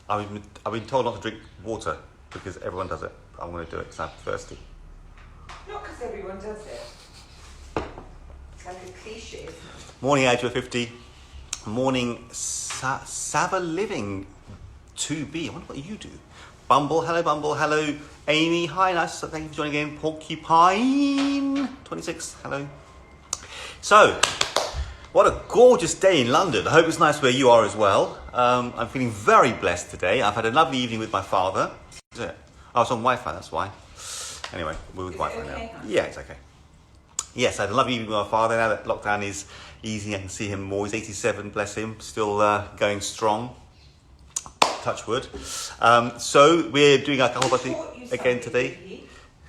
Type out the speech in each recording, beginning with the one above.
I've been told not to drink water because everyone does it. I'm going to do it because I'm thirsty. Not because everyone does it. It's like a cliche, isn't it? Morning, Adua 50. Morning, Sava Living 2B. I wonder what you do. Bumble, hello Bumble, hello Amy, hi, nice, thank you for joining in. Porcupine 26, hello. So, what a gorgeous day in London. I hope it's nice where you are as well. I'm feeling very blessed today. I've had a lovely evening with my father. Is it? Oh, it's on Wi-Fi, that's why. Anyway, we're with Wi-Fi okay? now. Yeah, it's okay. Yes, I had a lovely evening with my father. Now that lockdown is easy, I can see him more. He's 87, bless him, still going strong. Touch wood. So we're doing our Kahobati again today.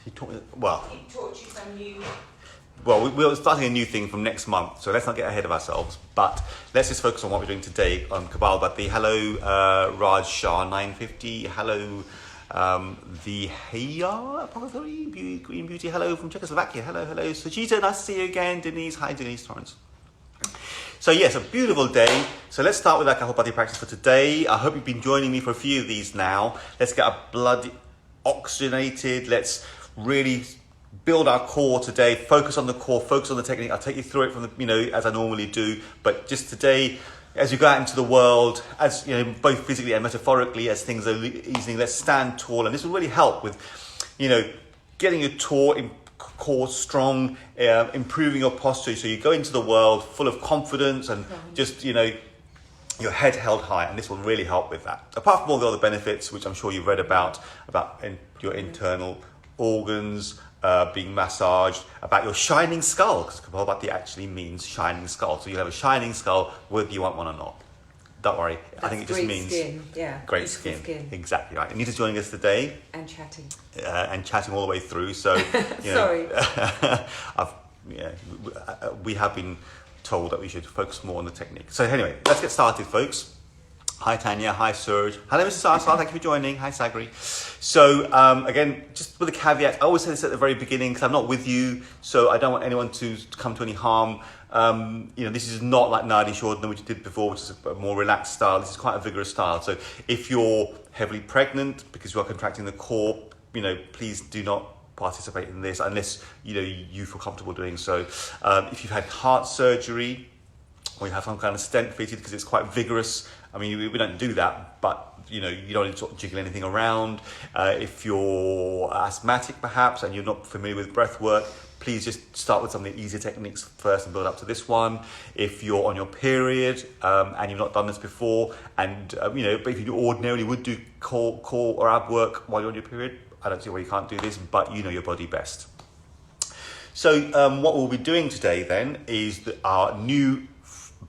He taught me, well. He taught you some new. Well, we're starting a new thing from next month, so let's not get ahead of ourselves. But let's just focus on what we're doing today on Kabbalbati. Hello, Raj Shah 950. Hello, the Heya Apothecary Green Beauty. Hello from Czechoslovakia. Hello. Sujita, nice to see you again. Denise, hi Denise Torrance. So yes, a beautiful day. So let's start with our Kahobati practice for today. I hope you've been joining me for a few of these now. Let's get our blood oxygenated. Let's really build our core today. Focus on the core, focus on the technique. I'll take you through it from the, as I normally do. But just today, as you go out into the world, as both physically and metaphorically, as things are easing, let's stand tall. And this will really help with, getting your core strong, improving your posture, so you go into the world full of confidence and just your head held high, and this will really help with that. Apart from all the other benefits, which I'm sure you've read about your internal organs being massaged, about your shining skull, because Kabbalbati actually means shining skull. So you have a shining skull whether you want one or not. Don't worry, I think it just means skin. Yeah, great skin. Exactly right. Anita's joining us today. And chatting. And chatting all the way through. So, Sorry. We have been told that we should focus more on the technique. So anyway, let's get started, folks. Hi Tanya, hi Surge. Hello Mrs. Sarsar, thank you for joining. Hi Sagri. So again, just with a caveat, I always say this at the very beginning because I'm not with you, so I don't want anyone to come to any harm. This is not like Nadi Shodhana, which you did before, which is a more relaxed style. This is quite a vigorous style. So if you're heavily pregnant because you are contracting the core, please do not participate in this unless you feel comfortable doing so. If you've had heart surgery or you have some kind of stent fitted because it's quite vigorous, I mean, we don't do that, but you don't need to sort of jiggle anything around. If you're asthmatic perhaps and you're not familiar with breath work, please just start with some of the easier techniques first and build up to this one. If you're on your period and you've not done this before, and but if you ordinarily would do core or ab work while you're on your period, I don't see why you can't do this, but you know your body best. So what we'll be doing today then is our new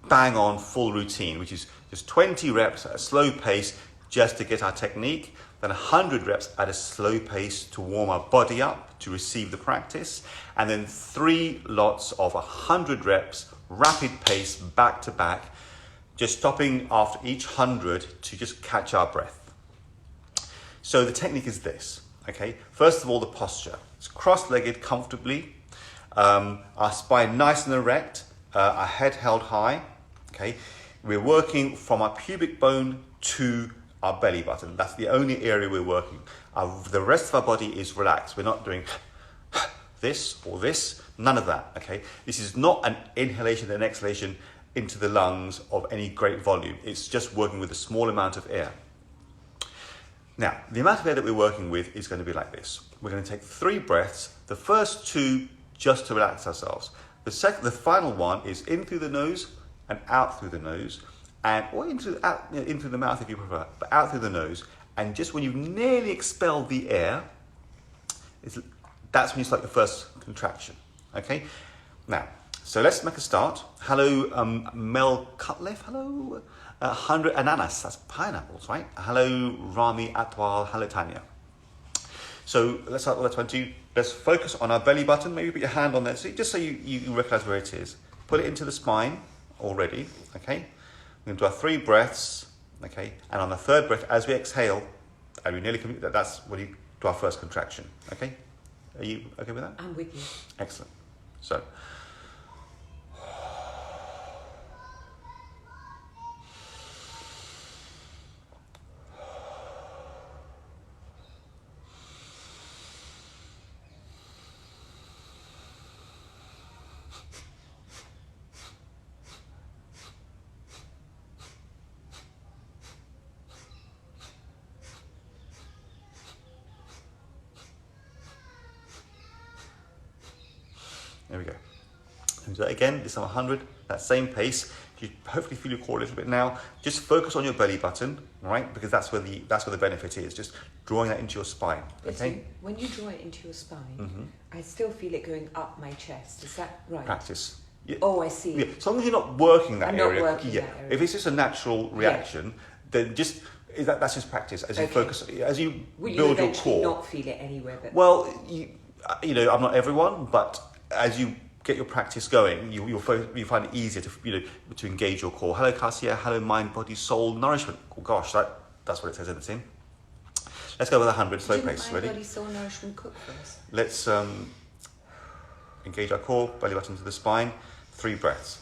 bang-on full routine, which is just 20 reps at a slow pace just to get our technique, then 100 reps at a slow pace to warm our body up to receive the practice, and then 3 lots of 100 reps, rapid pace, back to back, just stopping after each 100 to just catch our breath. So the technique is this, okay? First of all, the posture. It's cross-legged comfortably, our spine nice and erect, our head held high, okay? We're working from our pubic bone to our belly button. That's the only area we're working. The rest of our body is relaxed. We're not doing this or this, none of that, okay? This is not an inhalation and exhalation into the lungs of any great volume. It's just working with a small amount of air. Now, the amount of air that we're working with is going to be like this. We're going to take 3 breaths, the first 2 just to relax ourselves. The final one is in through the nose and out through the nose, or in through the mouth if you prefer, but out through the nose. And just when you've nearly expelled the air, that's when you start the first contraction. Okay. Now, so let's make a start. Hello, Mel Cutleff. Hello, 100 ananas. That's pineapples, right? Hello, Rami Atwal. Hello, Tanya. So let's start with 20. Let's focus on our belly button. Maybe put your hand on there, just so you recognize where it is. Put it into the spine already, okay? We're going to do our 3 breaths, okay? And on the 3rd breath, as we exhale, and we nearly complete that, that's when you do our first contraction, okay? Are you okay with that? I'm with you. Excellent. So. There we go. And so again, this time 100, that same pace. You hopefully feel your core a little bit now. Just focus on your belly button, right? Because that's where the benefit is. Just drawing that into your spine. Okay. When you draw it into your spine, I still feel it going up my chest. Is that right? Practice. Yeah. Oh, I see. Yeah. As long as you're not working that I'm area. not working that area. If it's just a natural reaction, then that's just practice. As you focus, as you build your eventually core. Not feel it anywhere, but Well, you know, I'm not everyone, but as you get your practice going, you find it easier to engage your core. Hello, Cassia. Hello, mind, body, soul, nourishment. Oh gosh, that's what it says in the tin. Let's go with 100 slow pace. Ready? Body, soul, nourishment, cook for us. Let's engage our core, belly button to the spine. 3 breaths.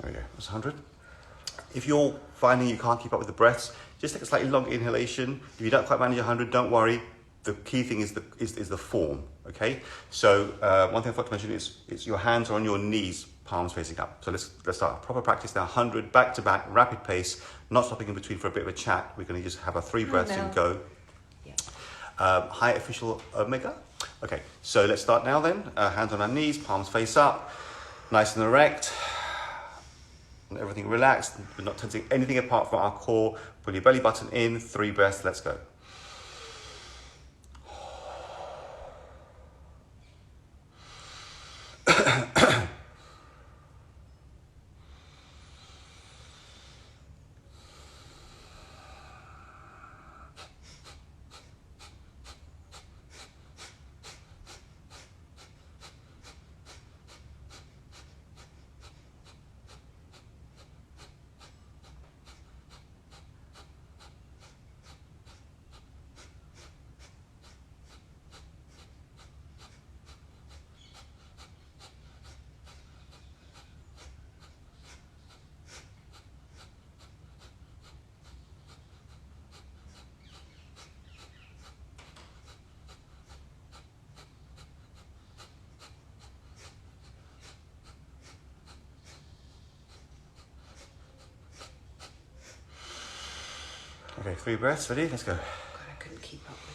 There we go, that's 100. If you're finding you can't keep up with the breaths, just take a slightly longer inhalation. If you don't quite manage 100, don't worry. The key thing is the form, okay? So one thing I forgot to mention is your hands are on your knees, palms facing up. So let's start a proper practice now. 100, back to back, rapid pace, not stopping in between for a bit of a chat. We're going to just have our 3 breaths and go. Yeah. High official omega. Okay, so let's start now then. Hands on our knees, palms face up, nice and erect. And everything relaxed. We're not tensing anything apart from our core. Pull your belly button in. 3 breaths. Let's go. Okay, 3 breaths. Ready? Let's go. God, I couldn't keep up with that.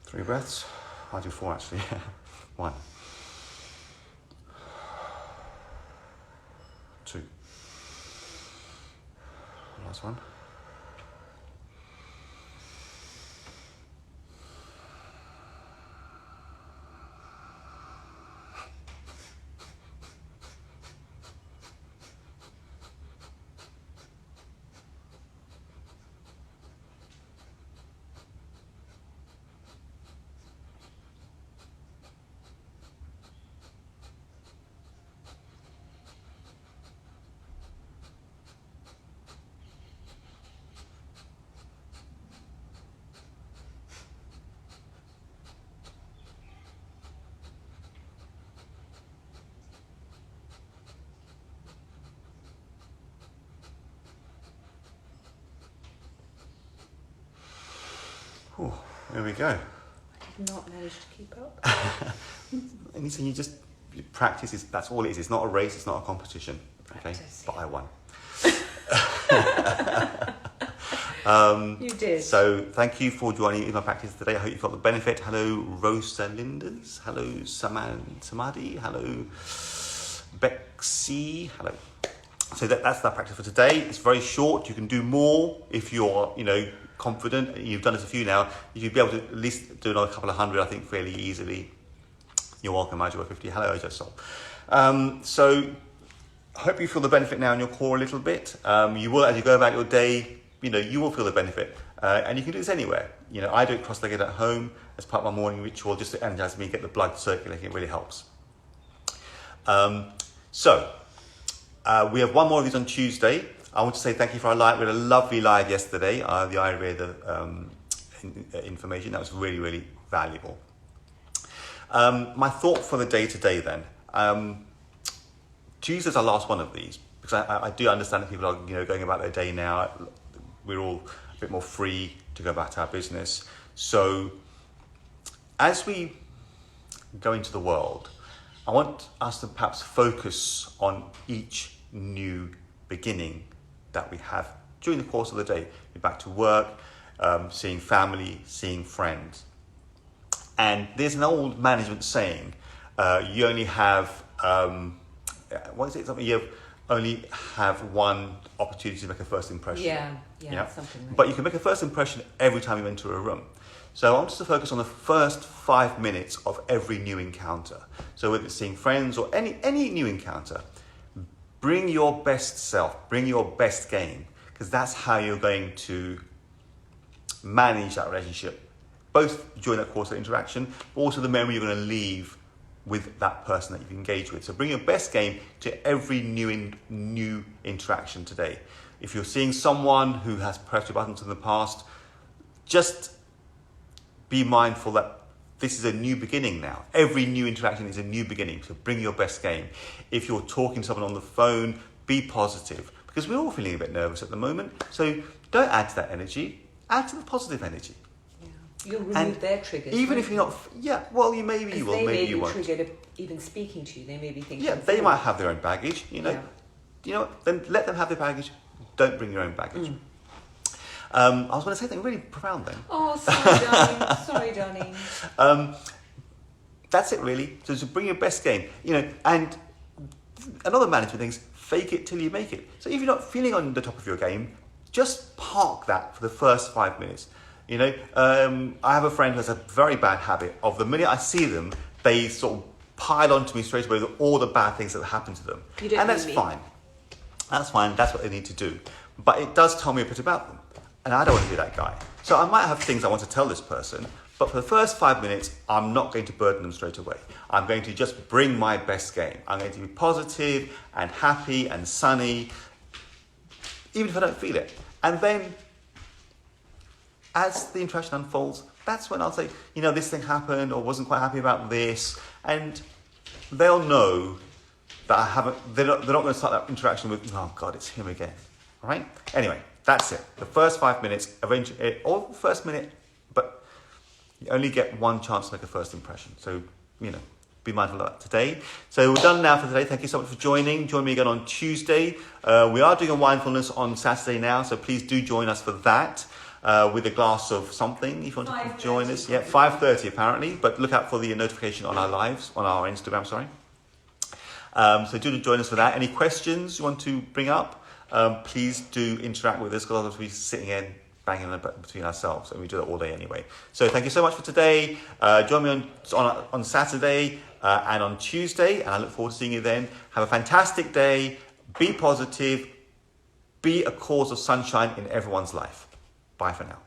Three breaths. I'll do 4 actually. 1, 2. Last one. There we go. I did not manage to keep up. Anything you just practice, that's all it is. It's not a race, it's not a competition. Okay, Practice, but I won. You did. So thank you for joining in my practice today. I hope you got the benefit. Hello, Rosalindas. Hello, Samadhi. Hello, Bexy. Hello. So that's that practice for today. It's very short. You can do more if you're, confident. You've done this a few now. You'd be able to at least do another couple of hundred, I think, fairly easily. You're welcome, Major50. Hello, Ojo Soul. So I hope you feel the benefit now in your core a little bit. You will, as you go about your day, you will feel the benefit. And you can do this anywhere. I do it cross-legged at home as part of my morning ritual, just to energize me, get the blood circulating. It really helps. We have one more of these on Tuesday. I want to say thank you for our live. We had a lovely live yesterday, the Ayurveda information. That was really, really valuable. My thought for the day today then. Tuesday's our last one of these, because I do understand that people are going about their day now. We're all a bit more free to go back to our business. So as we go into the world, I want us to perhaps focus on each new beginning that we have during the course of the day. You're back to work, seeing family, seeing friends. And there's an old management saying, you only have, you only have one opportunity to make a first impression. Yeah, something like But you can make a first impression every time you enter a room. So I want us to focus on the first 5 minutes of every new encounter. So whether it's seeing friends or any new encounter, bring your best self, bring your best game, because that's how you're going to manage that relationship, both during that course of interaction, but also the memory you're going to leave with that person that you've engaged with. So bring your best game to every new interaction today. If you're seeing someone who has pressed your buttons in the past, just be mindful that this is a new beginning now. Every new interaction is a new beginning, so bring your best game. If you're talking to someone on the phone, be positive, because we're all feeling a bit nervous at the moment. So don't add to that energy, add to the positive energy. You'll remove their triggers. Even if you're not, you maybe you will, maybe you won't. They may be triggered even speaking to you. They may be thinking. Yeah, they might have their own baggage. You know what? Then let them have their baggage. Don't bring your own baggage. I was going to say something really profound then. Oh, sorry, darling. That's it really. So to bring your best game, and another management thing is fake it till you make it. So if you're not feeling on the top of your game, just park that for the first 5 minutes. I have a friend who has a very bad habit of the minute I see them, they sort of pile onto me straight away with all the bad things that happen to them. And that's fine. That's fine. That's what they need to do. But it does tell me a bit about them. And I don't want to be that guy. So I might have things I want to tell this person, but for the first 5 minutes, I'm not going to burden them straight away. I'm going to just bring my best game. I'm going to be positive and happy and sunny, even if I don't feel it. And then as the interaction unfolds, that's when I'll say, this thing happened or wasn't quite happy about this. And they'll know that they're not going to start that interaction with, oh God, it's him again. All right? Anyway, that's it. The first 5 minutes, eventually, or the first minute, but you only get one chance to make a first impression. So, be mindful of that today. So we're done now for today. Thank you so much for joining. Join me again on Tuesday. We are doing a mindfulness on Saturday now, so please do join us for that. With a glass of something, if you want to join us. Yeah, 5:30 apparently, but look out for the notification on our lives, on our Instagram, sorry. So do join us for that. Any questions you want to bring up, please do interact with us, because otherwise we're sitting in banging between ourselves, and we do that all day anyway. So thank you so much for today. Join me on Saturday and on Tuesday, and I look forward to seeing you then. Have a fantastic day. Be positive. Be a cause of sunshine in everyone's life. Bye for now.